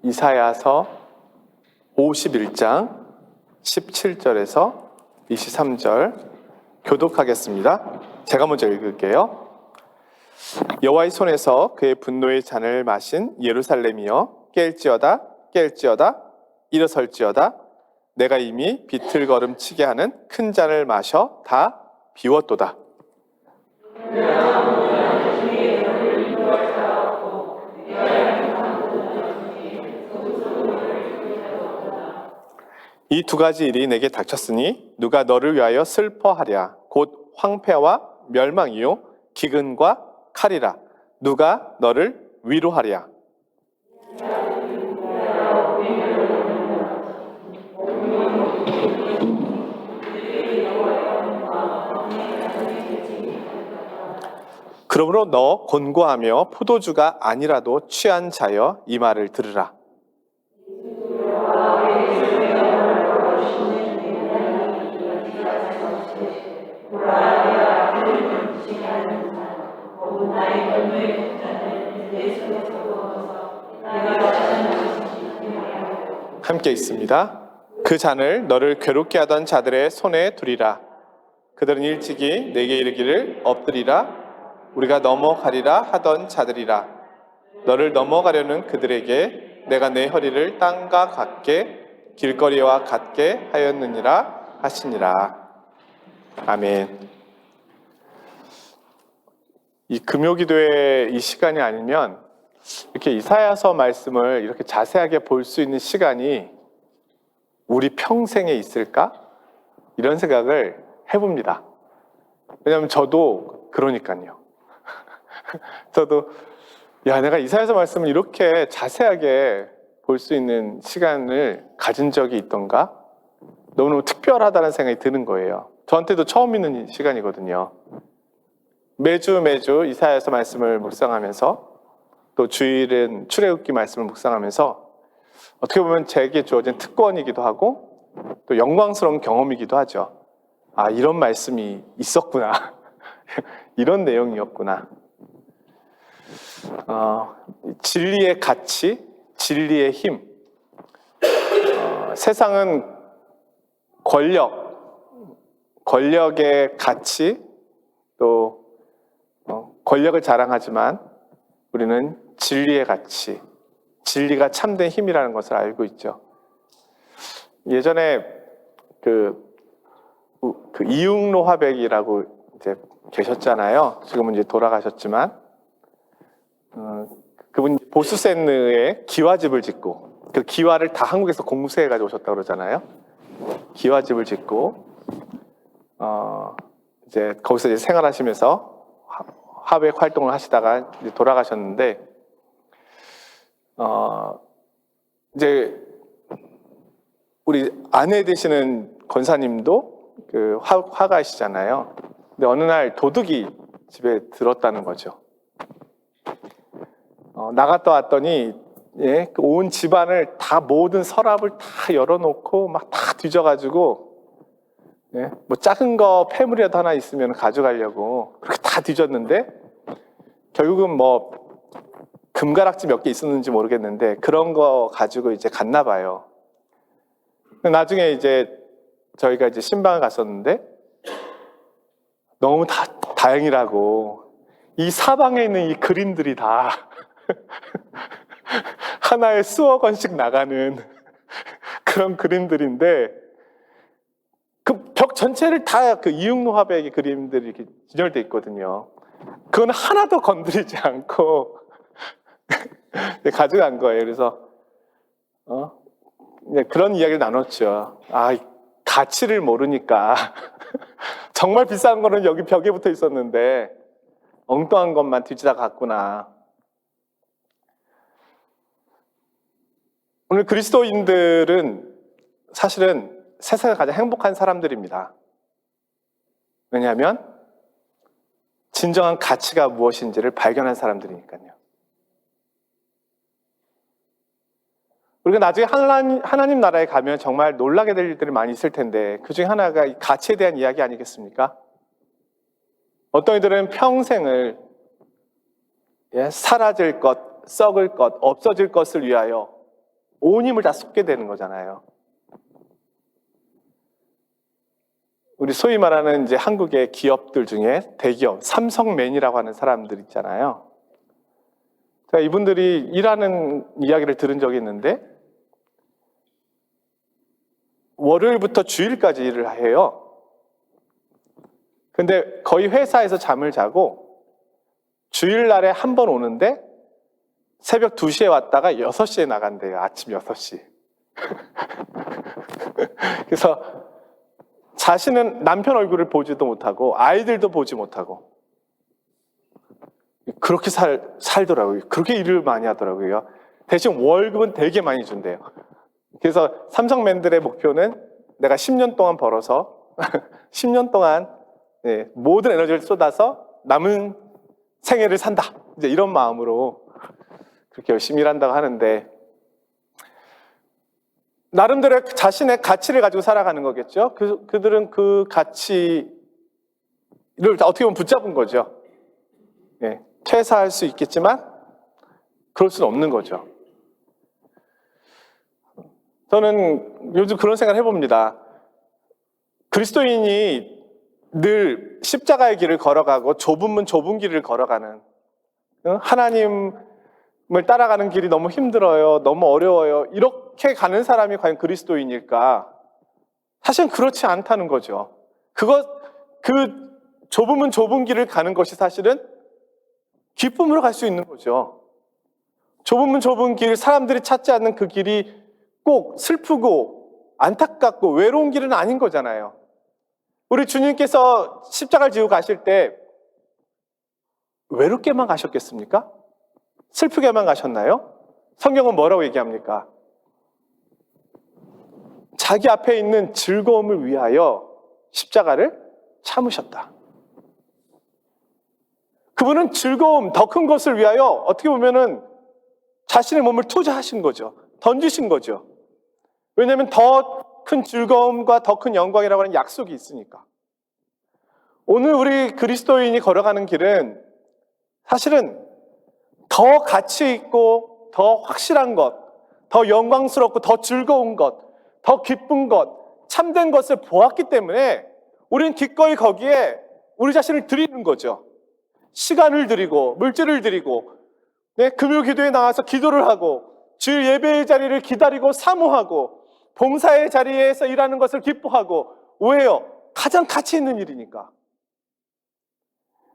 이사야서 51장 17절에서 23절 교독하겠습니다. 제가 먼저 읽을게요. 여호와의 손에서 그의 분노의 잔을 마신 예루살렘이여 깰지어다 깰지어다 일어설지어다 내가 이미 비틀거름치게 하는 큰 잔을 마셔 다 비웠도다. 이 두 가지 일이 내게 닥쳤으니 누가 너를 위하여 슬퍼하랴. 곧 황폐와 멸망이요 기근과 칼이라. 누가 너를 위로하랴. 그러므로 너 곤고하며 포도주가 아니라도 취한 자여 이 말을 들으라. 함께 있습니다. 그 잔을 너를 괴롭게 하던 자들의 손에 두리라. 그들은 일찍이 내게 이르기를 엎드리라. 우리가 넘어가리라 하던 자들이라. 너를 넘어가려는 그들에게 내가 내 허리를 땅과 같게 길거리와 같게 하였느니라 하시니라. 아멘. 이 금요기도의 이 시간이 아니면 이렇게 이사야서 말씀을 이렇게 자세하게 볼 수 있는 시간이 우리 평생에 있을까? 이런 생각을 해봅니다. 왜냐하면 저도 그러니까요. 저도 내가 이사야서 말씀을 이렇게 자세하게 볼 수 있는 시간을 가진 적이 있던가? 너무너무 특별하다는 생각이 드는 거예요. 저한테도 처음 있는 시간이거든요. 매주 이사야서 말씀을 묵상하면서 또 주일은 출애굽기 말씀을 묵상하면서 어떻게 보면 제게 주어진 특권이기도 하고 또 영광스러운 경험이기도 하죠. 아, 이런 말씀이 있었구나. 이런 내용이었구나. 진리의 가치, 진리의 힘. 세상은 권력의 가치, 또 권력을 자랑하지만 우리는 진리의 가치, 진리가 참된 힘이라는 것을 알고 있죠. 예전에 그 이응로 화백이라고 이제 계셨잖아요. 지금은 이제 돌아가셨지만, 그분 보스센느의 기와집을 짓고, 그 기와를 다 한국에서 공수해 가지고 오셨다고 그러잖아요. 기와집을 짓고, 이제 거기서 이제 생활하시면서 화백 활동을 하시다가 이제 돌아가셨는데, 이제 우리 아내 되시는 권사님도 그 화가시잖아요. 근데 어느 날 도둑이 집에 들었다는 거죠. 나갔다 왔더니 온 집안을 다 모든 서랍을 다 열어놓고 막 다 뒤져가지고 뭐 작은 거 폐물이라도 하나 있으면 가져가려고 그렇게 다 뒤졌는데 결국은 뭐 금가락지 몇 개 있었는지 모르겠는데 그런 거 가지고 이제 갔나 봐요. 나중에 이제 저희가 이제 신방을 갔었는데 너무 다행이라고 이 사방에 있는 이 그림들이 다 하나에 수억 원씩 나가는 그런 그림들인데 그 벽 전체를 다 그 이응로 화백의 그림들이 이렇게 진열돼 있거든요. 그건 하나도 건드리지 않고 가져간 거예요. 그래서 그런 이야기를 나눴죠. 가치를 모르니까 정말 비싼 거는 여기 벽에 붙어 있었는데 엉뚱한 것만 뒤지다 갔구나. 오늘 그리스도인들은 사실은 세상에 가장 행복한 사람들입니다. 왜냐하면 진정한 가치가 무엇인지를 발견한 사람들이니까요. 우리가 나중에 하나님 나라에 가면 정말 놀라게 될 일들이 많이 있을 텐데 그 중에 하나가 이 가치에 대한 이야기 아니겠습니까? 어떤 이들은 평생을 사라질 것, 썩을 것, 없어질 것을 위하여 온 힘을 다 쏟게 되는 거잖아요. 우리 소위 말하는 이제 한국의 기업들 중에 대기업, 삼성맨이라고 하는 사람들 있잖아요. 제가 이분들이 일하는 이야기를 들은 적이 있는데, 월요일부터 주일까지 일을 해요. 근데 거의 회사에서 잠을 자고, 주일날에 한 번 오는데, 새벽 2시에 왔다가 6시에 나간대요. 아침 6시. 그래서 자신은 남편 얼굴을 보지도 못하고 아이들도 보지 못하고 그렇게 살더라고요. 그렇게 일을 많이 하더라고요. 대신 월급은 되게 많이 준대요. 그래서 삼성맨들의 목표는 내가 10년 동안 벌어서 10년 동안 모든 에너지를 쏟아서 남은 생애를 산다. 이제 이런 마음으로 그렇게 열심히 일한다고 하는데, 나름대로 자신의 가치를 가지고 살아가는 거겠죠. 그들은 그 가치를 어떻게 보면 붙잡은 거죠. 퇴사할 수 있겠지만 그럴 수는 없는 거죠. 저는 요즘 그런 생각을 해봅니다. 그리스도인이 늘 십자가의 길을 걸어가고 좁은 문 좁은 길을 걸어가는, 하나님을 따라가는 길이 너무 힘들어요, 너무 어려워요, 이렇게 가는 사람이 과연 그리스도인일까? 사실은 그렇지 않다는 거죠. 그 좁은 문 좁은 길을 가는 것이 사실은 기쁨으로 갈 수 있는 거죠. 좁은 문 좁은 길, 사람들이 찾지 않는 그 길이 꼭 슬프고 안타깝고 외로운 길은 아닌 거잖아요. 우리 주님께서 십자가를 지고 가실 때 외롭게만 가셨겠습니까? 슬프게만 가셨나요? 성경은 뭐라고 얘기합니까? 자기 앞에 있는 즐거움을 위하여 십자가를 참으셨다. 그분은 즐거움, 더 큰 것을 위하여 어떻게 보면은 자신의 몸을 투자하신 거죠. 던지신 거죠. 왜냐하면 더 큰 즐거움과 더 큰 영광이라고 하는 약속이 있으니까. 오늘 우리 그리스도인이 걸어가는 길은 사실은 더 가치 있고 더 확실한 것, 더 영광스럽고 더 즐거운 것, 더 기쁜 것, 참된 것을 보았기 때문에 우리는 기꺼이 거기에 우리 자신을 드리는 거죠. 시간을 드리고 물질을 드리고, 금요 기도에 나와서 기도를 하고, 주일 예배의 자리를 기다리고 사모하고, 봉사의 자리에서 일하는 것을 기뻐하고. 왜요? 가장 가치 있는 일이니까.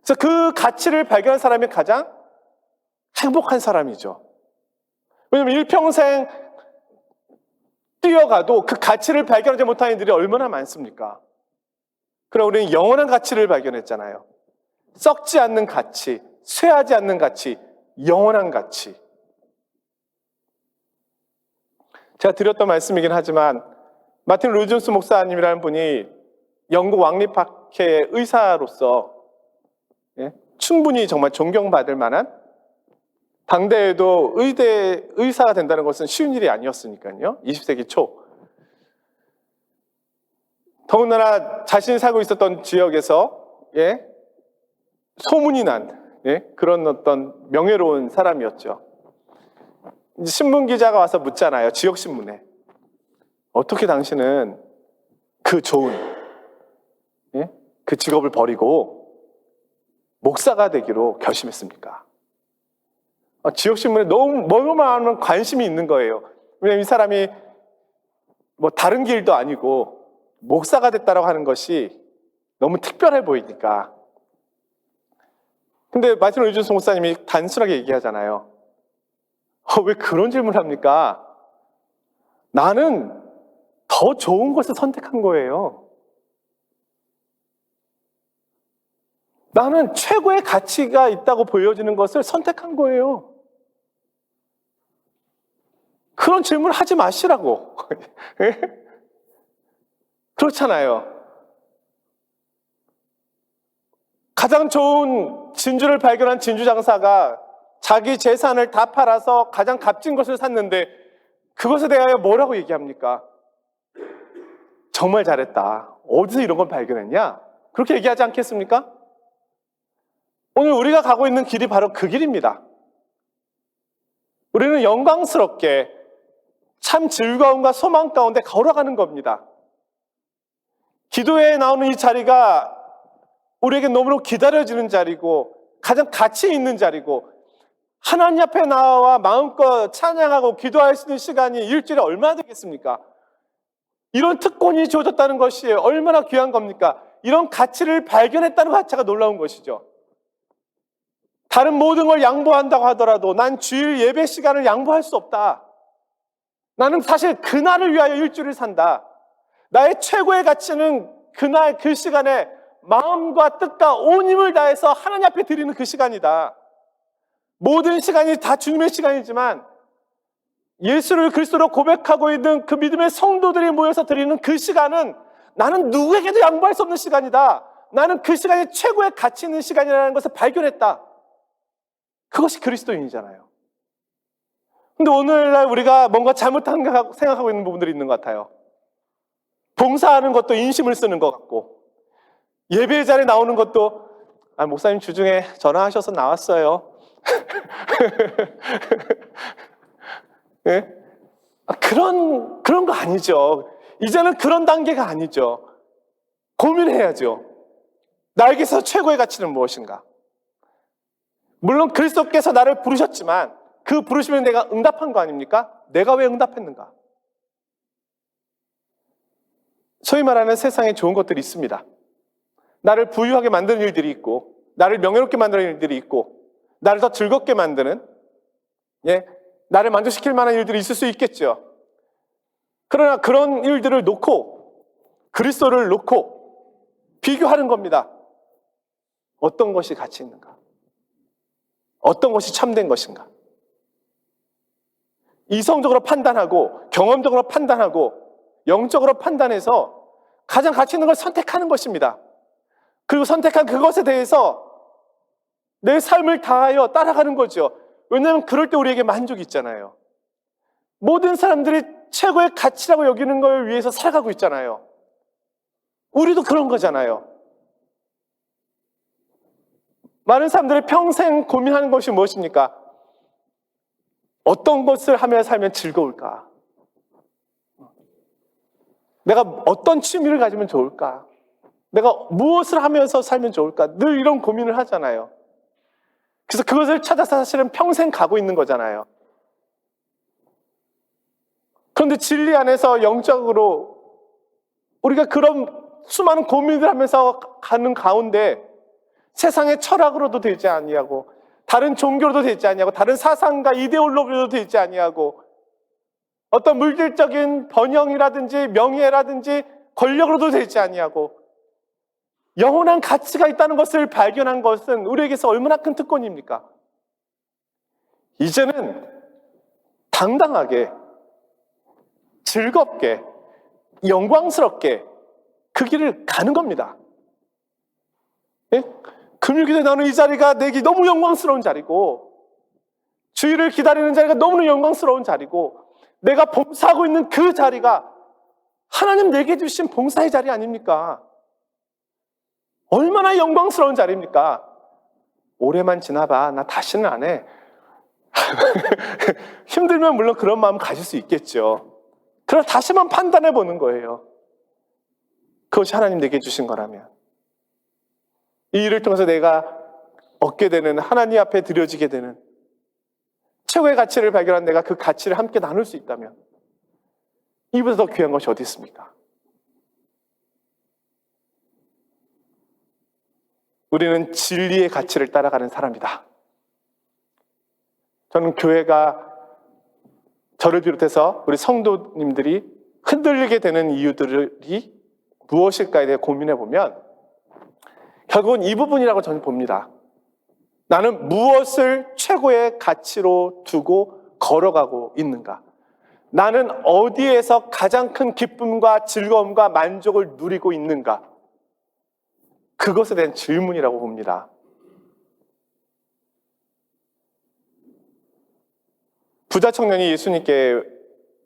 그래서 그 가치를 발견한 사람이 가장 행복한 사람이죠. 왜냐하면 일평생 뛰어가도 그 가치를 발견하지 못한 이들이 얼마나 많습니까? 그럼 우리는 영원한 가치를 발견했잖아요. 썩지 않는 가치, 쇠하지 않는 가치, 영원한 가치. 제가 드렸던 말씀이긴 하지만 마틴 로이존스 목사님이라는 분이 영국 왕립학회의 의사로서 충분히 정말 존경받을 만한, 당대에도 의사가 된다는 것은 쉬운 일이 아니었으니까요. 20세기 초. 더군다나 자신이 살고 있었던 지역에서 소문이 난 그런 어떤 명예로운 사람이었죠. 이제 신문 기자가 와서 묻잖아요. 지역 신문에. 어떻게 당신은 그 좋은 그 직업을 버리고 목사가 되기로 결심했습니까? 지역 신문에 너무 많은 관심이 있는 거예요. 왜냐하면 이 사람이 뭐 다른 길도 아니고 목사가 됐다라고 하는 것이 너무 특별해 보이니까. 근데 마틴 로이존스 목사님이 단순하게 얘기하잖아요. 왜 그런 질문을 합니까? 나는 더 좋은 것을 선택한 거예요. 나는 최고의 가치가 있다고 보여지는 것을 선택한 거예요. 그런 질문을 하지 마시라고. 그렇잖아요. 가장 좋은 진주를 발견한 진주장사가 자기 재산을 다 팔아서 가장 값진 것을 샀는데 그것에 대하여 뭐라고 얘기합니까? 정말 잘했다. 어디서 이런 걸 발견했냐? 그렇게 얘기하지 않겠습니까? 오늘 우리가 가고 있는 길이 바로 그 길입니다. 우리는 영광스럽게 참 즐거움과 소망 가운데 걸어가는 겁니다. 기도회에 나오는 이 자리가 우리에게 너무나 기다려지는 자리고 가장 가치 있는 자리고 하나님 앞에 나와 마음껏 찬양하고 기도할 수 있는 시간이 일주일에 얼마나 되겠습니까? 이런 특권이 주어졌다는 것이 얼마나 귀한 겁니까? 이런 가치를 발견했다는 것 자체가 놀라운 것이죠. 다른 모든 걸 양보한다고 하더라도 난 주일 예배 시간을 양보할 수 없다. 나는 사실 그날을 위하여 일주일을 산다. 나의 최고의 가치는 그날 그 시간에 마음과 뜻과 온 힘을 다해서 하나님 앞에 드리는 그 시간이다. 모든 시간이 다 주님의 시간이지만 예수를 그리스도로 고백하고 있는 그 믿음의 성도들이 모여서 드리는 그 시간은 나는 누구에게도 양보할 수 없는 시간이다. 나는 그 시간이 최고의 가치 있는 시간이라는 것을 발견했다. 그것이 그리스도인이잖아요. 근데 오늘날 우리가 뭔가 잘못한 생각하고 있는 부분들이 있는 것 같아요. 봉사하는 것도 인심을 쓰는 것 같고, 예배 자리에 나오는 것도 목사님 주중에 전화하셔서 나왔어요. 네? 그런 거 아니죠. 이제는 그런 단계가 아니죠. 고민해야죠. 나에게서 최고의 가치는 무엇인가? 물론 그리스도께서 나를 부르셨지만 그 부르심에 내가 응답한 거 아닙니까? 내가 왜 응답했는가? 소위 말하는 세상에 좋은 것들이 있습니다. 나를 부유하게 만드는 일들이 있고, 나를 명예롭게 만드는 일들이 있고, 나를 더 즐겁게 만드는, 나를 만족시킬 만한 일들이 있을 수 있겠죠. 그러나 그런 일들을 놓고, 그리스도를 놓고 비교하는 겁니다. 어떤 것이 가치 있는가? 어떤 것이 참된 것인가? 이성적으로 판단하고, 경험적으로 판단하고, 영적으로 판단해서 가장 가치 있는 걸 선택하는 것입니다. 그리고 선택한 그것에 대해서 내 삶을 다하여 따라가는 거죠. 왜냐하면 그럴 때 우리에게 만족이 있잖아요. 모든 사람들이 최고의 가치라고 여기는 걸 위해서 살아가고 있잖아요. 우리도 그런 거잖아요. 많은 사람들이 평생 고민하는 것이 무엇입니까? 어떤 것을 하며 살면 즐거울까? 내가 어떤 취미를 가지면 좋을까? 내가 무엇을 하면서 살면 좋을까? 늘 이런 고민을 하잖아요. 그래서 그것을 찾아서 사실은 평생 가고 있는 거잖아요. 그런데 진리 안에서 영적으로 우리가 그런 수많은 고민을 하면서 가는 가운데 세상의 철학으로도 되지 아니하고 다른 종교로도 되지 아니하고 다른 사상과 이데올로기로도 되지 아니하고 어떤 물질적인 번영이라든지 명예라든지 권력으로도 되지 아니하고 영원한 가치가 있다는 것을 발견한 것은 우리에게서 얼마나 큰 특권입니까? 이제는 당당하게 즐겁게 영광스럽게 그 길을 가는 겁니다. 금요일에 나는 이 자리가 내게 너무 영광스러운 자리고 주일을 기다리는 자리가 너무나 영광스러운 자리고 내가 봉사하고 있는 그 자리가 하나님 내게 주신 봉사의 자리 아닙니까? 얼마나 영광스러운 자리입니까? 올해만 지나봐. 나 다시는 안 해. 힘들면 물론 그런 마음 가질 수 있겠죠. 그러나 다시만 판단해 보는 거예요. 그것이 하나님 내게 주신 거라면. 이 일을 통해서 내가 얻게 되는 하나님 앞에 드려지게 되는 최고의 가치를 발견한 내가 그 가치를 함께 나눌 수 있다면 이보다 더 귀한 것이 어디 있습니까? 우리는 진리의 가치를 따라가는 사람이다. 저는 교회가 저를 비롯해서 우리 성도님들이 흔들리게 되는 이유들이 무엇일까에 대해 고민해 보면 결국은 이 부분이라고 저는 봅니다. 나는 무엇을 최고의 가치로 두고 걸어가고 있는가? 나는 어디에서 가장 큰 기쁨과 즐거움과 만족을 누리고 있는가? 그것에 대한 질문이라고 봅니다. 부자 청년이 예수님께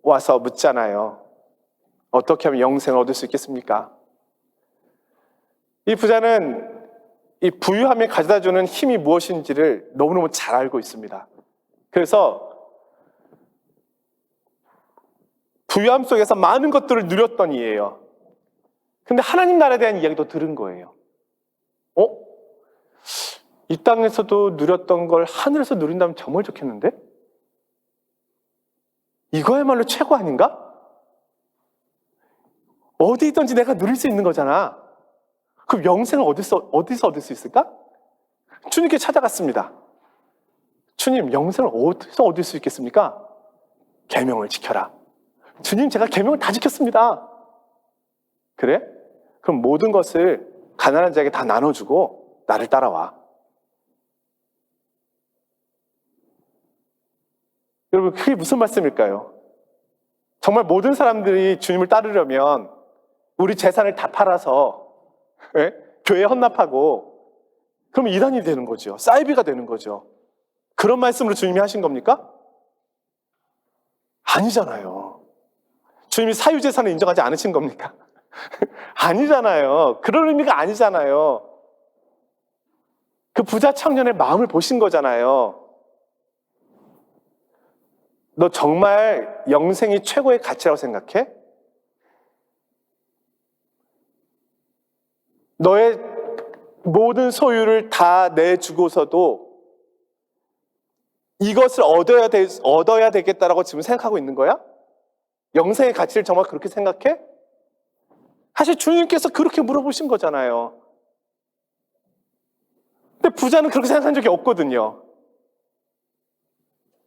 와서 묻잖아요. 어떻게 하면 영생을 얻을 수 있겠습니까? 이 부자는 이 부유함이 가져다주는 힘이 무엇인지를 너무너무 잘 알고 있습니다. 그래서 부유함 속에서 많은 것들을 누렸던 이에요. 근데 하나님 나라에 대한 이야기도 들은 거예요. 이 땅에서도 누렸던 걸 하늘에서 누린다면 정말 좋겠는데? 이거야말로 최고 아닌가? 어디 있든지 내가 누릴 수 있는 거잖아. 그럼 영생을 어디서 얻을 수 있을까? 주님께 찾아갔습니다. 주님, 영생을 어디서 얻을 수 있겠습니까? 계명을 지켜라. 주님, 제가 계명을 다 지켰습니다. 그래? 그럼 모든 것을 가난한 자에게 다 나눠주고 나를 따라와. 여러분, 그게 무슨 말씀일까요? 정말 모든 사람들이 주님을 따르려면 우리 재산을 다 팔아서 교회에 헌납하고 그럼 이단이 되는 거죠. 사이비가 되는 거죠. 그런 말씀으로 주님이 하신 겁니까? 아니잖아요. 주님이 사유재산을 인정하지 않으신 겁니까? 아니잖아요. 그런 의미가 아니잖아요. 그 부자 청년의 마음을 보신 거잖아요. 너 정말 영생이 최고의 가치라고 생각해? 너의 모든 소유를 다 내주고서도 이것을 얻어야 되겠다라고 지금 생각하고 있는 거야? 영생의 가치를 정말 그렇게 생각해? 사실 주님께서 그렇게 물어보신 거잖아요. 근데 부자는 그렇게 생각한 적이 없거든요.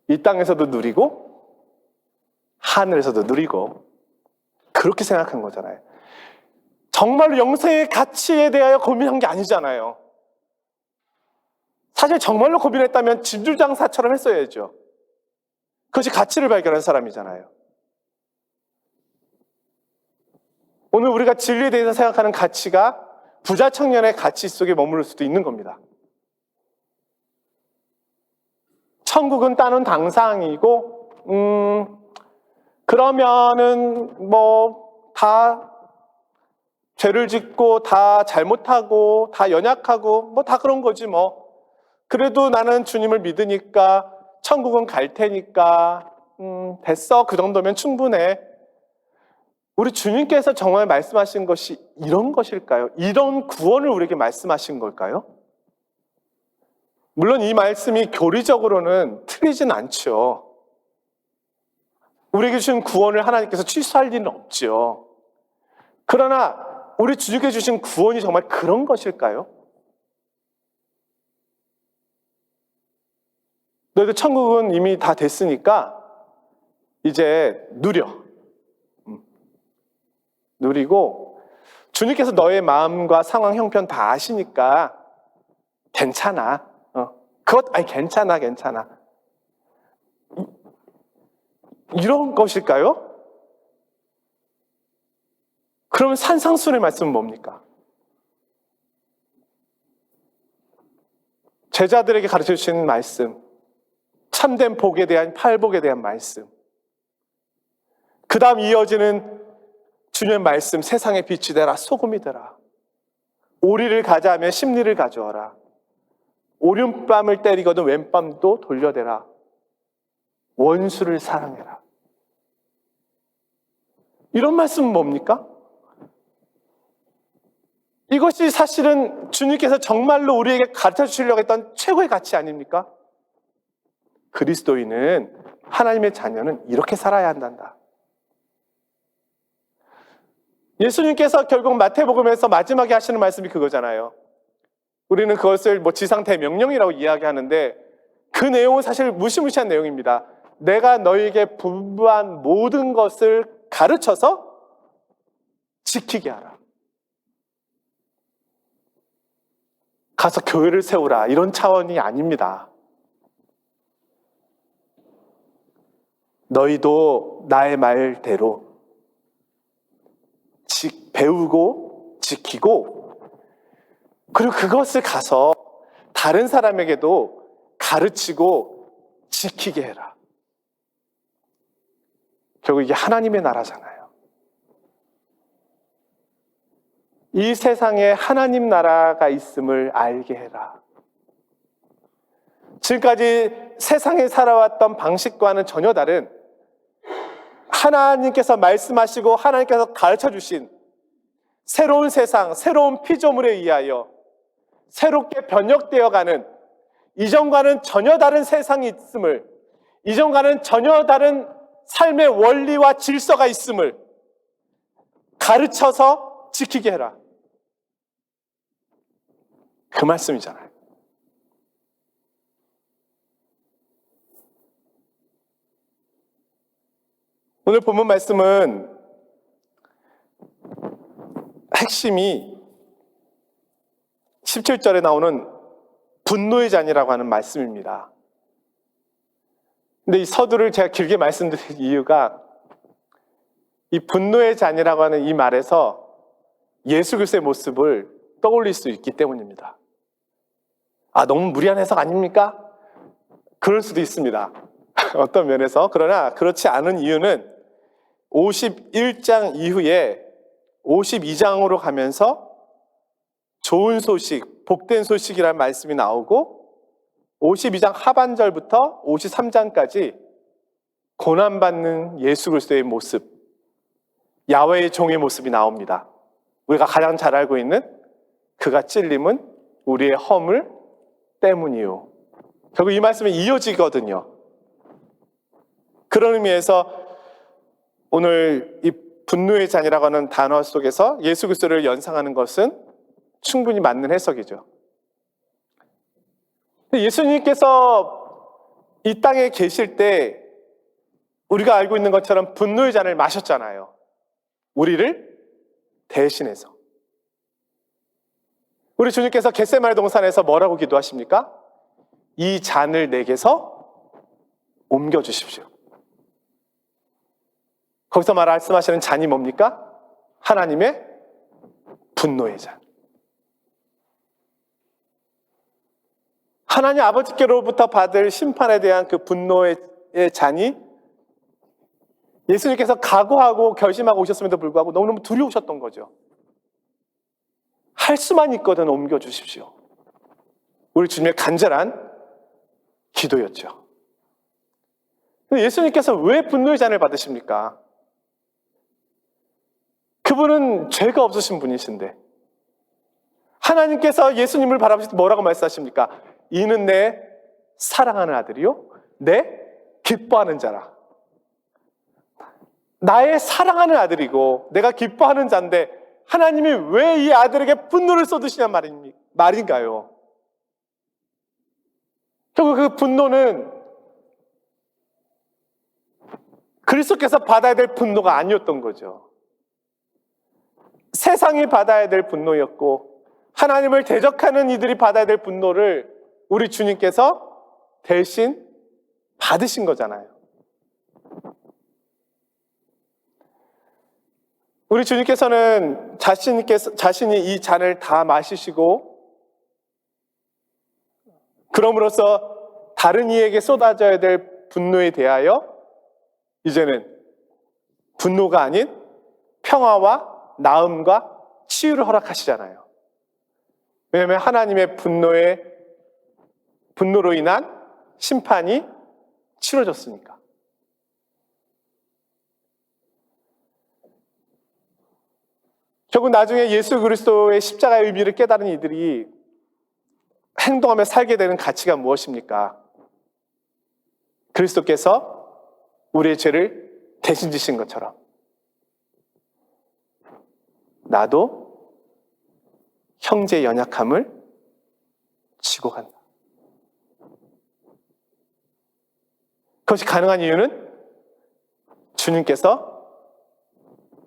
이 땅에서도 누리고 하늘에서도 누리고 그렇게 생각한 거잖아요. 정말로 영생의 가치에 대하여 고민한 게 아니잖아요. 사실 정말로 고민했다면 진주장사처럼 했어야죠. 그것이 가치를 발견한 사람이잖아요. 오늘 우리가 진리에 대해서 생각하는 가치가 부자 청년의 가치 속에 머무를 수도 있는 겁니다. 천국은 따놓은 당상이고 그러면은 다 죄를 짓고 다 잘못하고 다 연약하고 다 그런 거지 뭐. 그래도 나는 주님을 믿으니까 천국은 갈 테니까 됐어. 그 정도면 충분해. 우리 주님께서 정말 말씀하신 것이 이런 것일까요? 이런 구원을 우리에게 말씀하신 걸까요? 물론 이 말씀이 교리적으로는 틀리진 않죠. 우리에게 주신 구원을 하나님께서 취소할 일은 없죠. 그러나 우리 주님께 주신 구원이 정말 그런 것일까요? 너희들 천국은 이미 다 됐으니까 이제 누리고 주님께서 너의 마음과 상황 형편 다 아시니까 괜찮아. 괜찮아. 이런 것일까요? 그러면 산상수훈의 말씀은 뭡니까? 제자들에게 가르쳐 주신 말씀, 참된 복에 대한 팔복에 대한 말씀, 그 다음 이어지는 주님의 말씀, 세상의 빛이 되라, 소금이 되라. 오리를 가자하면 심리를 가져와라. 오른뺨을 때리거든 왼뺨도 돌려대라. 원수를 사랑해라. 이런 말씀은 뭡니까? 이것이 사실은 주님께서 정말로 우리에게 가르쳐 주시려고 했던 최고의 가치 아닙니까? 그리스도인은, 하나님의 자녀는 이렇게 살아야 한단다. 예수님께서 결국 마태복음에서 마지막에 하시는 말씀이 그거잖아요. 우리는 그것을 지상대명령이라고 이야기하는데 그 내용은 사실 무시무시한 내용입니다. 내가 너희에게 분부한 모든 것을 가르쳐서 지키게 하라. 가서 교회를 세우라. 이런 차원이 아닙니다. 너희도 나의 말대로 배우고 지키고 그리고 그것을 가서 다른 사람에게도 가르치고 지키게 해라. 결국 이게 하나님의 나라잖아요. 이 세상에 하나님 나라가 있음을 알게 해라. 지금까지 세상에 살아왔던 방식과는 전혀 다른 하나님께서 말씀하시고 하나님께서 가르쳐 주신 새로운 세상, 새로운 피조물에 의하여 새롭게 변혁되어가는 이전과는 전혀 다른 세상이 있음을, 이전과는 전혀 다른 삶의 원리와 질서가 있음을 가르쳐서 지키게 해라. 그 말씀이잖아요. 오늘 본문 말씀은 핵심이 17절에 나오는 분노의 잔이라고 하는 말씀입니다. 근데 이 서두를 제가 길게 말씀드린 이유가 이 분노의 잔이라고 하는 이 말에서 예수 그리스도의 모습을 떠올릴 수 있기 때문입니다. 아, 너무 무리한 해석 아닙니까? 그럴 수도 있습니다. 어떤 면에서. 그러나 그렇지 않은 이유는 51장 이후에 52장으로 가면서 좋은 소식, 복된 소식이라는 말씀이 나오고 52장 하반절부터 53장까지 고난받는 예수 그리스도의 모습, 야훼의 종의 모습이 나옵니다. 우리가 가장 잘 알고 있는 그가 찔림은 우리의 허물 때문이요. 결국 이 말씀은 이어지거든요. 그런 의미에서 오늘 이 분노의 잔이라고 하는 단어 속에서 예수 그리스도를 연상하는 것은 충분히 맞는 해석이죠. 예수님께서 이 땅에 계실 때 우리가 알고 있는 것처럼 분노의 잔을 마셨잖아요. 우리를 대신해서. 우리 주님께서 겟세마네 동산에서 뭐라고 기도하십니까? 이 잔을 내게서 옮겨주십시오. 거기서 말씀하시는 잔이 뭡니까? 하나님의 분노의 잔. 하나님 아버지께로부터 받을 심판에 대한 그 분노의 잔이 예수님께서 각오하고 결심하고 오셨음에도 불구하고 너무너무 두려우셨던 거죠. 할 수만 있거든 옮겨주십시오. 우리 주님의 간절한 기도였죠. 예수님께서 왜 분노의 잔을 받으십니까? 그분은 죄가 없으신 분이신데 하나님께서 예수님을 바라보실 때 뭐라고 말씀하십니까? 이는 내 사랑하는 아들이요 내 기뻐하는 자라. 나의 사랑하는 아들이고 내가 기뻐하는 자인데 하나님이 왜 이 아들에게 분노를 쏟으시냐 말인가요? 결국 그 분노는 그리스도께서 받아야 될 분노가 아니었던 거죠. 세상이 받아야 될 분노였고 하나님을 대적하는 이들이 받아야 될 분노를 우리 주님께서 대신 받으신 거잖아요. 우리 주님께서는 자신이 이 잔을 다 마시시고 그럼으로써 다른 이에게 쏟아져야 될 분노에 대하여 이제는 분노가 아닌 평화와 나음과 치유를 허락하시잖아요. 왜냐하면 하나님의 분노로 인한 심판이 치러졌으니까. 결국 나중에 예수 그리스도의 십자가의 의미를 깨달은 이들이 행동하며 살게 되는 가치가 무엇입니까? 그리스도께서 우리의 죄를 대신 지신 것처럼 나도 형제의 연약함을 지고 간다. 그것이 가능한 이유는 주님께서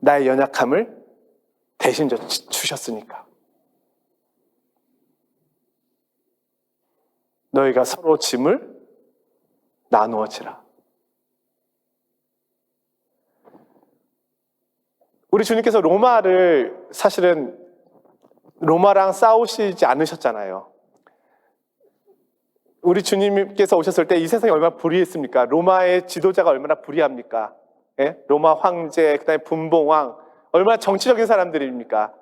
나의 연약함을 대신 주셨으니까. 너희가 서로 짐을 나누어지라. 우리 주님께서 사실은 로마랑 싸우시지 않으셨잖아요. 우리 주님께서 오셨을 때 이 세상이 얼마나 불의했습니까? 로마의 지도자가 얼마나 불의합니까? 예? 로마 황제, 그 다음에 분봉왕, 얼마나 정치적인 사람들입니까?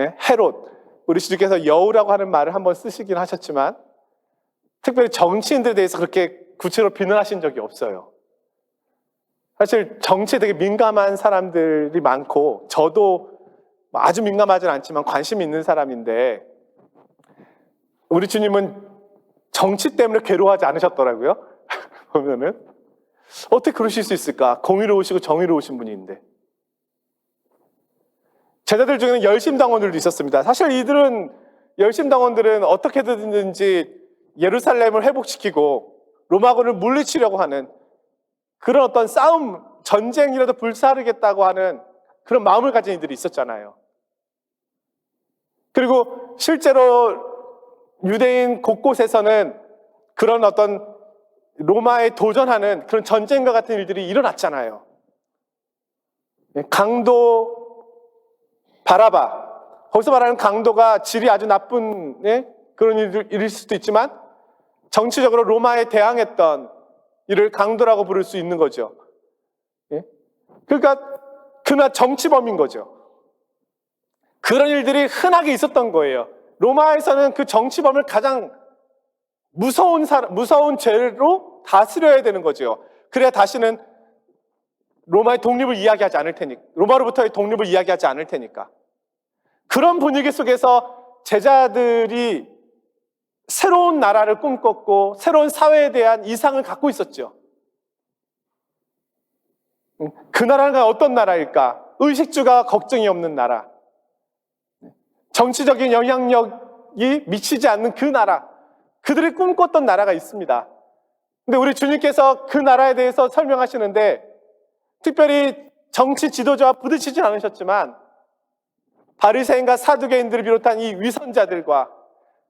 예? 헤롯. 우리 주님께서 여우라고 하는 말을 한번 쓰시긴 하셨지만 특별히 정치인들에 대해서 그렇게 구체적으로 비난하신 적이 없어요. 사실 정치에 되게 민감한 사람들이 많고 저도 아주 민감하진 않지만 관심 있는 사람인데 우리 주님은 정치 때문에 괴로워하지 않으셨더라고요. 보면은 어떻게 그러실 수 있을까? 공의로우시고 정의로우신 분인데. 제자들 중에는 열심당원들도 있었습니다. 사실 이들은 열심당원들은 어떻게든지 예루살렘을 회복시키고 로마군을 물리치려고 하는 그런 어떤 싸움, 전쟁이라도 불사르겠다고 하는 그런 마음을 가진 이들이 있었잖아요. 그리고 실제로 유대인 곳곳에서는 그런 어떤 로마에 도전하는 그런 전쟁과 같은 일들이 일어났잖아요. 강도 바라바, 거기서 말하는 강도가 질이 아주 나쁜 그런 일일 수도 있지만 정치적으로 로마에 대항했던 이를 강도라고 부를 수 있는 거죠. 그러니까 그나 정치범인 거죠. 그런 일들이 흔하게 있었던 거예요. 로마에서는 그 정치범을 가장 무서운 죄로 다스려야 되는 거죠. 그래야 다시는 로마의 독립을 이야기하지 않을 테니까, 로마로부터의 독립을 이야기하지 않을 테니까. 그런 분위기 속에서 제자들이 새로운 나라를 꿈꿨고 새로운 사회에 대한 이상을 갖고 있었죠. 그 나라가 어떤 나라일까? 의식주가 걱정이 없는 나라, 정치적인 영향력이 미치지 않는 그 나라, 그들이 꿈꿨던 나라가 있습니다. 근데 우리 주님께서 그 나라에 대해서 설명하시는데 특별히 정치 지도자와 부딪히지 않으셨지만 바리새인과 사두개인들을 비롯한 이 위선자들과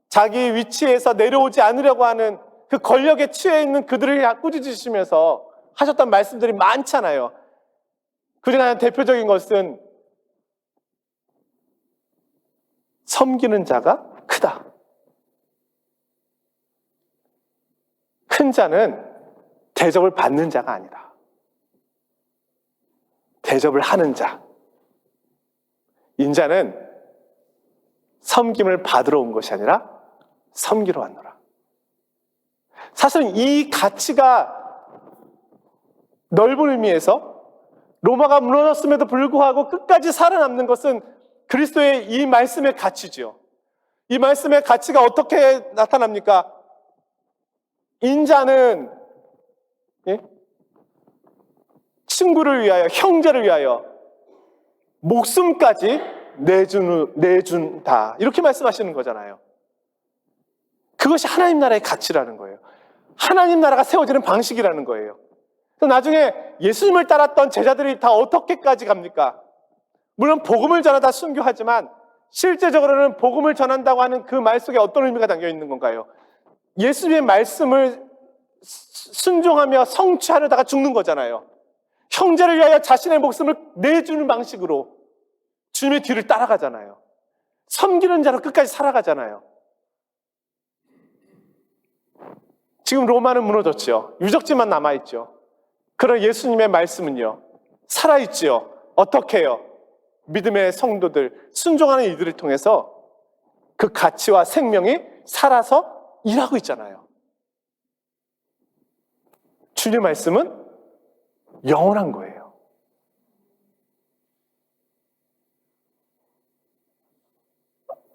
자기 위치에서 내려오지 않으려고 하는 그 권력에 취해 있는 그들을 꾸짖으시면서 하셨던 말씀들이 많잖아요. 그중 하나 대표적인 것은 섬기는 자가 크다. 큰 자는 대접을 받는 자가 아니다. 대접을 하는 자. 인자는 섬김을 받으러 온 것이 아니라 섬기러 왔노라. 사실은 이 가치가 넓은 의미에서 로마가 무너졌음에도 불구하고 끝까지 살아남는 것은 그리스도의 이 말씀의 가치죠. 이 말씀의 가치가 어떻게 나타납니까? 인자는 친구를 위하여, 형제를 위하여 목숨까지 내준다. 이렇게 말씀하시는 거잖아요. 그것이 하나님 나라의 가치라는 거예요. 하나님 나라가 세워지는 방식이라는 거예요. 나중에 예수님을 따랐던 제자들이 다 어떻게까지 갑니까? 물론 복음을 전하다 순교하지만 실제적으로는 복음을 전한다고 하는 그 말 속에 어떤 의미가 담겨 있는 건가요? 예수님의 말씀을 순종하며 성취하려다가 죽는 거잖아요. 형제를 위하여 자신의 목숨을 내주는 방식으로 주님의 뒤를 따라가잖아요. 섬기는 자로 끝까지 살아가잖아요. 지금 로마는 무너졌죠. 유적지만 남아있죠. 그런 예수님의 말씀은요, 살아있지요. 어떻게 해요? 믿음의 성도들, 순종하는 이들을 통해서 그 가치와 생명이 살아서 일하고 있잖아요. 주님의 말씀은 영원한 거예요.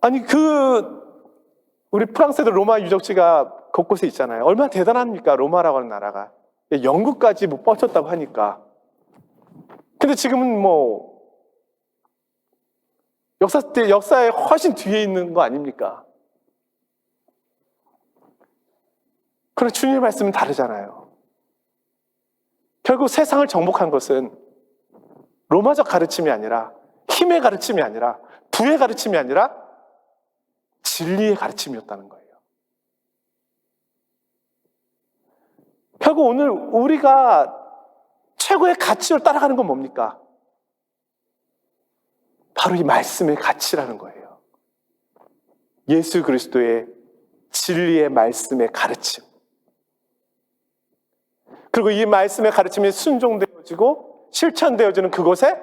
아니 우리 프랑스에도 로마 유적지가 곳곳에 있잖아요. 얼마나 대단합니까? 로마라고 하는 나라가. 영국까지 못 뻗쳤다고 하니까. 근데 지금은 역사에 훨씬 뒤에 있는 거 아닙니까? 그러나 주님의 말씀은 다르잖아요. 결국 세상을 정복한 것은 로마적 가르침이 아니라, 힘의 가르침이 아니라, 부의 가르침이 아니라 진리의 가르침이었다는 거예요. 결국 오늘 우리가 최고의 가치로 따라가는 건 뭡니까? 바로 이 말씀의 가치라는 거예요. 예수 그리스도의 진리의 말씀의 가르침. 그리고 이 말씀의 가르침이 순종되어지고 실천되어지는 그곳에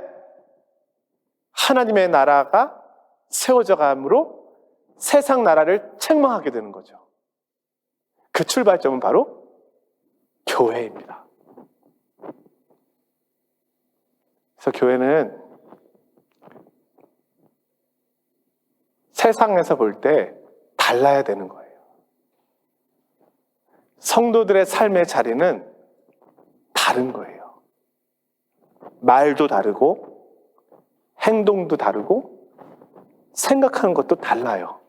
하나님의 나라가 세워져 가므로 세상 나라를 책망하게 되는 거죠. 그 출발점은 바로 교회입니다. 그래서 교회는 세상에서 볼 때 달라야 되는 거예요. 성도들의 삶의 자리는 다른 거예요. 말도 다르고 행동도 다르고 생각하는 것도 달라요.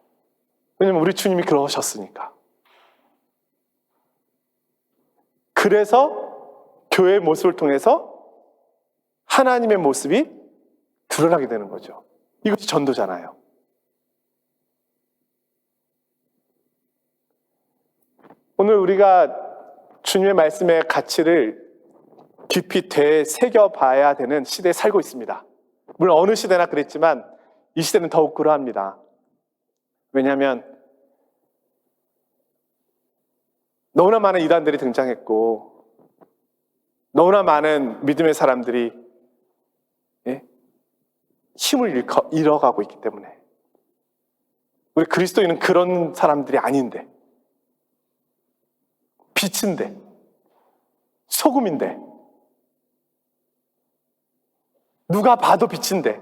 왜냐면 우리 주님이 그러셨으니까. 그래서 교회의 모습을 통해서 하나님의 모습이 드러나게 되는 거죠. 이것이 전도잖아요. 오늘 우리가 주님의 말씀의 가치를 깊이 되새겨봐야 되는 시대에 살고 있습니다. 물론 어느 시대나 그랬지만 이 시대는 더욱 그러합니다. 왜냐하면 너무나 많은 이단들이 등장했고 너무나 많은 믿음의 사람들이 힘을 잃어가고 있기 때문에 우리 그리스도인은 그런 사람들이 아닌데 빛인데 소금인데 누가 봐도 빛인데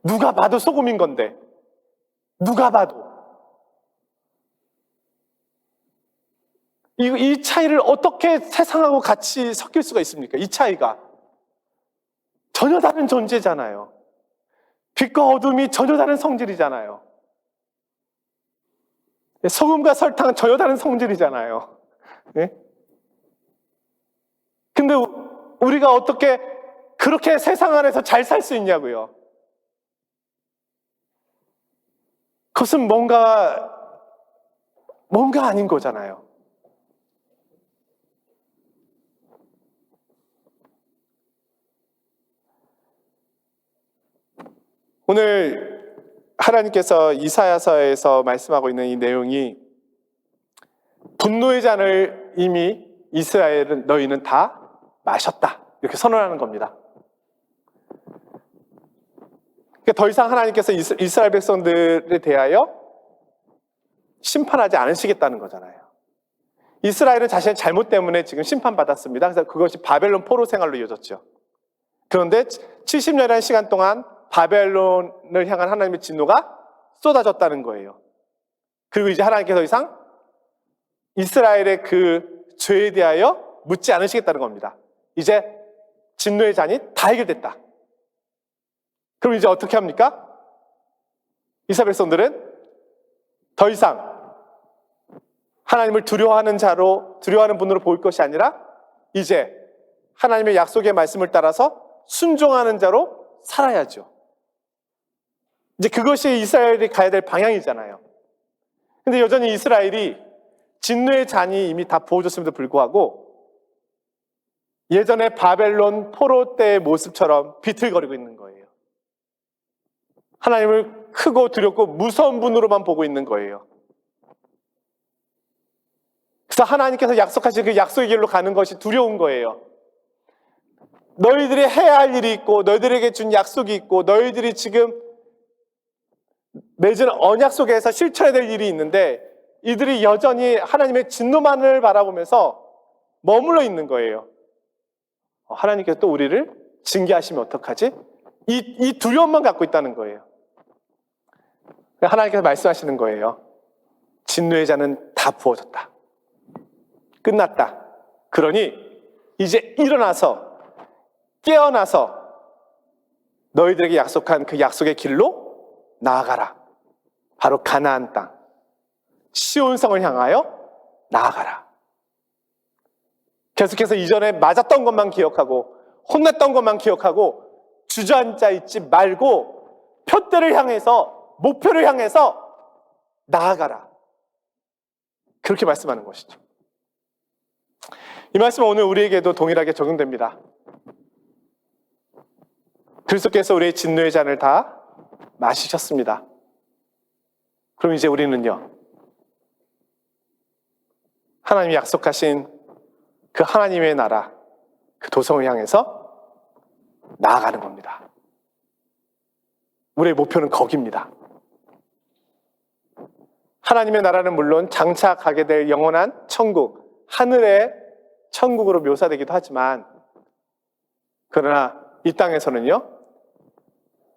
누가 봐도 소금인 건데 누가 봐도 이 차이를 어떻게 세상하고 같이 섞일 수가 있습니까? 이 차이가 전혀 다른 존재잖아요. 빛과 어둠이 전혀 다른 성질이잖아요. 소금과 설탕은 전혀 다른 성질이잖아요. 네? 근데 우리가 어떻게 그렇게 세상 안에서 잘 살 수 있냐고요. 그것은 뭔가 아닌 거잖아요. 오늘 하나님께서 이사야서에서 말씀하고 있는 이 내용이 분노의 잔을 이미 이스라엘은 너희는 다 마셨다 이렇게 선언하는 겁니다. 그러니까 더 이상 하나님께서 이스라엘 백성들에 대하여 심판하지 않으시겠다는 거잖아요. 이스라엘은 자신의 잘못 때문에 지금 심판받았습니다. 그래서 그것이 바벨론 포로 생활로 이어졌죠. 그런데 70년이라는 시간 동안 바벨론을 향한 하나님의 진노가 쏟아졌다는 거예요. 그리고 이제 하나님께서 더 이상 이스라엘의 그 죄에 대하여 묻지 않으시겠다는 겁니다. 이제 진노의 잔이 다 해결됐다. 그럼 이제 어떻게 합니까? 이스라엘 백성들은 더 이상 하나님을 두려워하는 분으로 보일 것이 아니라 이제 하나님의 약속의 말씀을 따라서 순종하는 자로 살아야죠. 이제 그것이 이스라엘이 가야 될 방향이잖아요. 근데 여전히 이스라엘이 진노의 잔이 이미 다 부어졌음에도 불구하고 예전에 바벨론 포로 때의 모습처럼 비틀거리고 있는 거예요. 하나님을 크고 두렵고 무서운 분으로만 보고 있는 거예요. 그래서 하나님께서 약속하신 그 약속의 길로 가는 것이 두려운 거예요. 너희들이 해야 할 일이 있고 너희들에게 준 약속이 있고 너희들이 지금 맺은 언약 속에서 실천해야 될 일이 있는데 이들이 여전히 하나님의 진노만을 바라보면서 머물러 있는 거예요. 하나님께서 또 우리를 징계하시면 어떡하지? 이 두려움만 갖고 있다는 거예요. 하나님께서 말씀하시는 거예요. 진노의 잔은 다 부어졌다. 끝났다. 그러니 이제 일어나서 깨어나서 너희들에게 약속한 그 약속의 길로 나아가라. 바로 가나안 땅, 시온성을 향하여 나아가라. 계속해서 이전에 맞았던 것만 기억하고 혼났던 것만 기억하고 주저앉아 있지 말고 표대를 향해서 목표를 향해서 나아가라. 그렇게 말씀하는 것이죠. 이 말씀은 오늘 우리에게도 동일하게 적용됩니다. 그리스도께서 우리의 진노의 잔을 다 마시셨습니다. 그럼 이제 우리는요, 하나님이 약속하신 그 하나님의 나라, 그 도성을 향해서 나아가는 겁니다. 우리의 목표는 거기입니다. 하나님의 나라는 물론 장차 가게 될 영원한 천국, 하늘의 천국으로 묘사되기도 하지만 그러나 이 땅에서는요,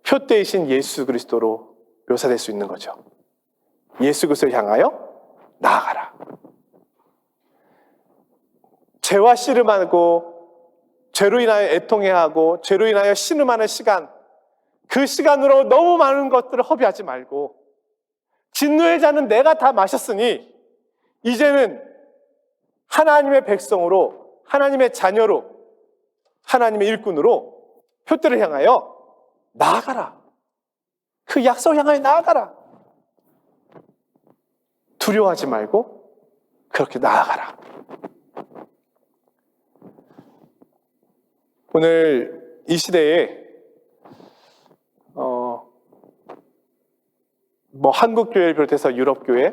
표대이신 예수 그리스도로 묘사될 수 있는 거죠. 예수 그리스도를 향하여 나아가라. 죄와 씨름하고 죄로 인하여 애통해하고 죄로 인하여 신음하는 시간, 그 시간으로 너무 많은 것들을 허비하지 말고 진노의 잔은 내가 다 마셨으니 이제는 하나님의 백성으로, 하나님의 자녀로, 하나님의 일꾼으로 표대를 향하여 나아가라. 그 약속을 향하여 나아가라. 두려워하지 말고 그렇게 나아가라. 오늘 이 시대에 한국 교회를 비롯해서 유럽 교회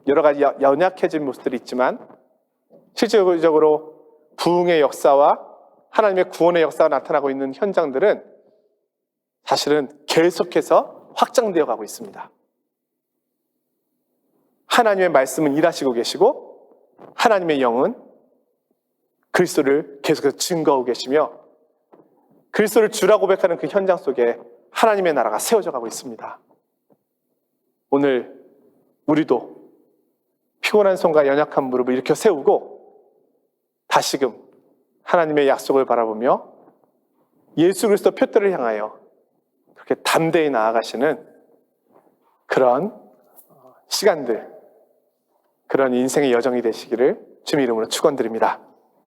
여러 가지 연약해진 모습들이 있지만 실질적으로 부흥의 역사와 하나님의 구원의 역사가 나타나고 있는 현장들은 사실은 계속해서 확장되어 가고 있습니다. 하나님의 말씀은 일하시고 계시고 하나님의 영은 그리스도를 계속해서 증거하고 계시며 그리스도를 주라 고백하는 그 현장 속에 하나님의 나라가 세워져 가고 있습니다. 오늘 우리도 피곤한 손과 연약한 무릎을 일으켜 세우고 다시금 하나님의 약속을 바라보며 예수 그리스도 표대를 향하여 그렇게 담대히 나아가시는 그런 시간들, 그런 인생의 여정이 되시기를 주님의 이름으로 축원드립니다.